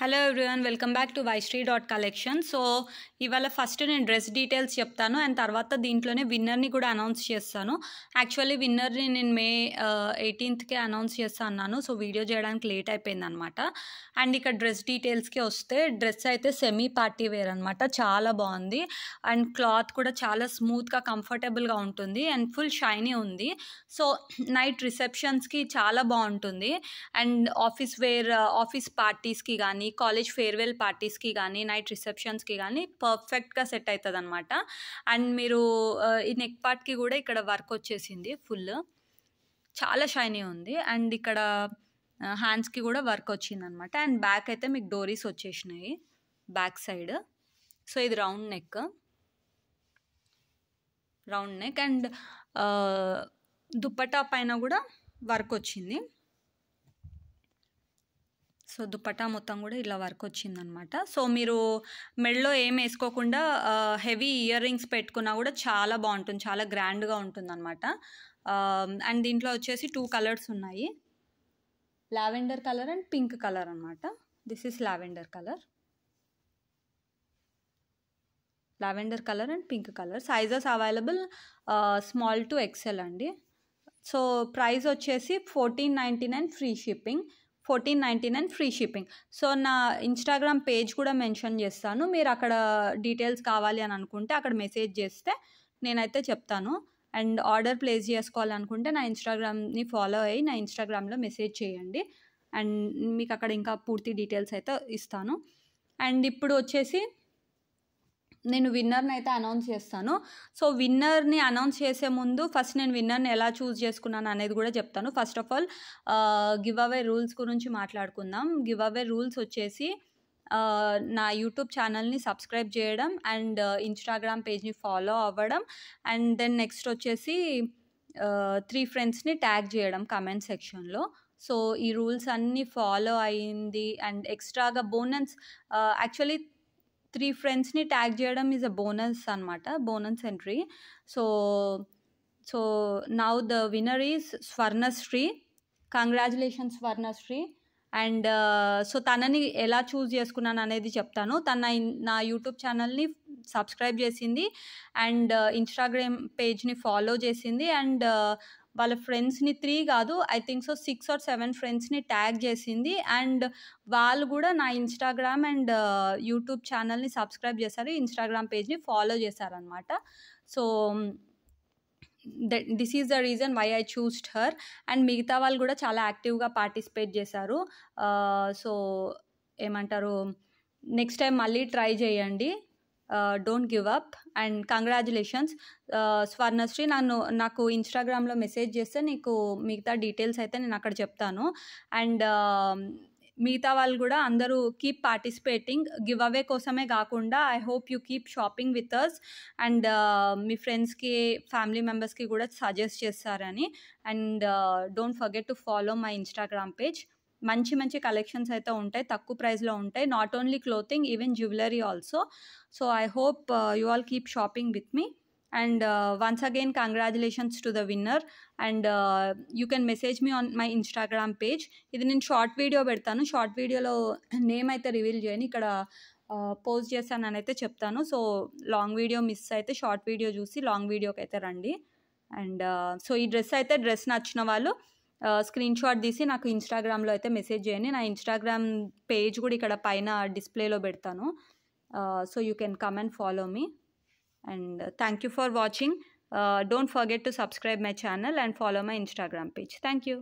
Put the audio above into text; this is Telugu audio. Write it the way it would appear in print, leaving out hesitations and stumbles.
Hello everyone, welcome back to Vaishree collection. So ఇవాళ ఫస్ట్ నేను డ్రెస్ డీటెయిల్స్ చెప్తాను అండ్ తర్వాత దీంట్లోనే విన్నర్ని కూడా అనౌన్స్ చేస్తాను. యాక్చువల్లీ విన్నర్ని నేను మే 18కే అనౌన్స్ చేస్తా అన్నాను. సో వీడియో చేయడానికి లేట్ అయిపోయింది అనమాట. అండ్ ఇక్కడ డ్రెస్ డీటెయిల్స్కి వస్తే డ్రెస్ అయితే సెమీ పార్టీ వేర్ అనమాట. చాలా బాగుంది అండ్ క్లాత్ కూడా చాలా స్మూత్గా కంఫర్టబుల్గా ఉంటుంది అండ్ ఫుల్ షైనీ ఉంది. సో నైట్ రిసెప్షన్స్కి చాలా బాగుంటుంది అండ్ ఆఫీస్ పార్టీస్కి కానీ, కాలేజ్ ఫేర్వెల్ పార్టీస్కి కానీ, నైట్ రిసెప్షన్స్కి కానీ పర్ఫెక్ట్గా సెట్ అవుతుంది అనమాట. అండ్ మీరు ఈ నెక్ పార్ట్కి కూడా ఇక్కడ వర్క్ వచ్చేసింది, ఫుల్ చాలా షైనీ ఉంది. అండ్ ఇక్కడ హ్యాండ్స్కి కూడా వర్క్ వచ్చింది అనమాట. అండ్ బ్యాక్ అయితే మీకు డోరీస్ వచ్చేసినాయి బ్యాక్ సైడ్. సో ఇది రౌండ్ నెక్ అండ్ దుపట్టా పైన కూడా వర్క్ వచ్చింది. సో దుపట్టా మొత్తం కూడా ఇలా వర్క్ వచ్చిందనమాట. సో మీరు మెడలో ఏం వేసుకోకుండా హెవీ ఇయర్ రింగ్స్ పెట్టుకున్నా కూడా చాలా బాగుంటుంది, చాలా గ్రాండ్గా ఉంటుంది అనమాట. అండ్ దీంట్లో వచ్చేసి 2 కలర్స్ ఉన్నాయి, lavender colour and pink colour అనమాట. This is lavender colour and pink colour. Sizes available small to X L అండి. సో ప్రైస్ వచ్చేసి $14.99 ఫ్రీ షిప్పింగ్. సో నా ఇన్స్టాగ్రామ్ పేజ్ కూడా మెన్షన్ చేస్తాను. మీరు అక్కడ డీటెయిల్స్ కావాలి అని అనుకుంటే అక్కడ మెసేజ్ చేస్తే నేనైతే చెప్తాను. అండ్ ఆర్డర్ ప్లేస్ చేసుకోవాలనుకుంటే నా ఇన్స్టాగ్రామ్ని ఫాలో అయ్యి నా ఇన్స్టాగ్రామ్లో మెసేజ్ చేయండి అండ్ మీకు అక్కడ ఇంకా పూర్తి డీటెయిల్స్ అయితే ఇస్తాను. అండ్ ఇప్పుడు వచ్చేసి నేను విన్నర్ని అయితే అనౌన్స్ చేస్తాను. సో విన్నర్ని అనౌన్స్ చేసే ముందు ఫస్ట్ నేను విన్నర్ని ఎలా చూస్ చేసుకున్నాను అనేది కూడా చెప్తాను. First of all give away rules గురించి మాట్లాడుకుందాం. గివ్ అవే రూల్స్ వచ్చేసి నా యూట్యూబ్ ఛానల్ని సబ్స్క్రైబ్ చేయడం అండ్ ఇన్స్టాగ్రామ్ పేజ్ని ఫాలో అవ్వడం అండ్ దెన్ నెక్స్ట్ వచ్చేసి 3 ఫ్రెండ్స్ని ట్యాగ్ చేయడం కమెంట్ సెక్షన్లో. సో ఈ రూల్స్ అన్నీ ఫాలో అయ్యింది అండ్ ఎక్స్ట్రాగా బోనస్, యాక్చువల్లీ 3 ఫ్రెండ్స్ని ట్యాగ్ చేయడం ఈజ్ అ బోనస్ అనమాట, bonus entry. So now the winner is Swarnasri. Congratulations Swarnasri. And so తనని ఎలా చూస్ చేసుకున్నాను అనేది చెప్తాను. నా యూట్యూబ్ ఛానల్ని సబ్స్క్రైబ్ చేసింది అండ్ ఇన్స్టాగ్రామ్ పేజ్ని ఫాలో చేసింది అండ్ వాళ్ళ ఫ్రెండ్స్ని 3 కాదు, ఐ థింక్ సో 6 or 7 ఫ్రెండ్స్ని ట్యాగ్ చేసింది అండ్ వాళ్ళు కూడా నా ఇన్స్టాగ్రామ్ అండ్ యూట్యూబ్ ఛానల్ని సబ్స్క్రైబ్ చేశారు, ఇన్స్టాగ్రామ్ పేజ్ని ఫాలో చేశారనమాట. So this is the reason why I choosed her. And మిగతా వాళ్ళు కూడా చాలా యాక్టివ్గా పార్టిసిపేట్ చేశారు. సో ఏమంటారు, నెక్స్ట్ టైం మళ్ళీ ట్రై చేయండి, don't give up. And congratulations Swarnasri. నాకు ఇన్స్టాగ్రామ్లో మెసేజ్ చేస్తే నీకు మిగతా డీటెయిల్స్ అయితే నేను అక్కడ చెప్తాను. అండ్ మిగతా వాళ్ళు కూడా అందరూ కీప్ పార్టిసిపేటింగ్. గివ్ అవే కోసమే కాకుండా I hope you keep shopping with us and మీ ఫ్రెండ్స్కి, ఫ్యామిలీ మెంబర్స్కి కూడా సజెస్ట్ చేస్తారని. And don't forget to follow my Instagram page. మంచి కలెక్షన్స్ అయితే ఉంటాయి, తక్కువ ప్రైస్లో ఉంటాయి. Not only clothing, even jewellery also. So I hope you all keep shopping with me. And once again congratulations to the winner. And you can message me on my Instagram page. ఇది నేను షార్ట్ వీడియో పెడతాను, షార్ట్ వీడియోలో నేమ్ అయితే రివీల్ చేయను, ఇక్కడ పోస్ట్ చేస్తానని అయితే చెప్తాను. సో లాంగ్ వీడియో మిస్ అయితే షార్ట్ వీడియో చూసి లాంగ్ వీడియోకి అయితే రండి. అండ్ సో ఈ డ్రెస్ నచ్చిన వాళ్ళు స్క్రీన్ షాట్ తీసి నాకు ఇన్స్టాగ్రామ్లో అయితే మెసేజ్ చేయండి. నా ఇన్స్టాగ్రామ్ పేజ్ కూడా ఇక్కడ పైన డిస్ప్లేలో పెడతాను. So you can come and follow me. And thank you for watching. Don't forget to subscribe my channel and follow my Instagram page. Thank you.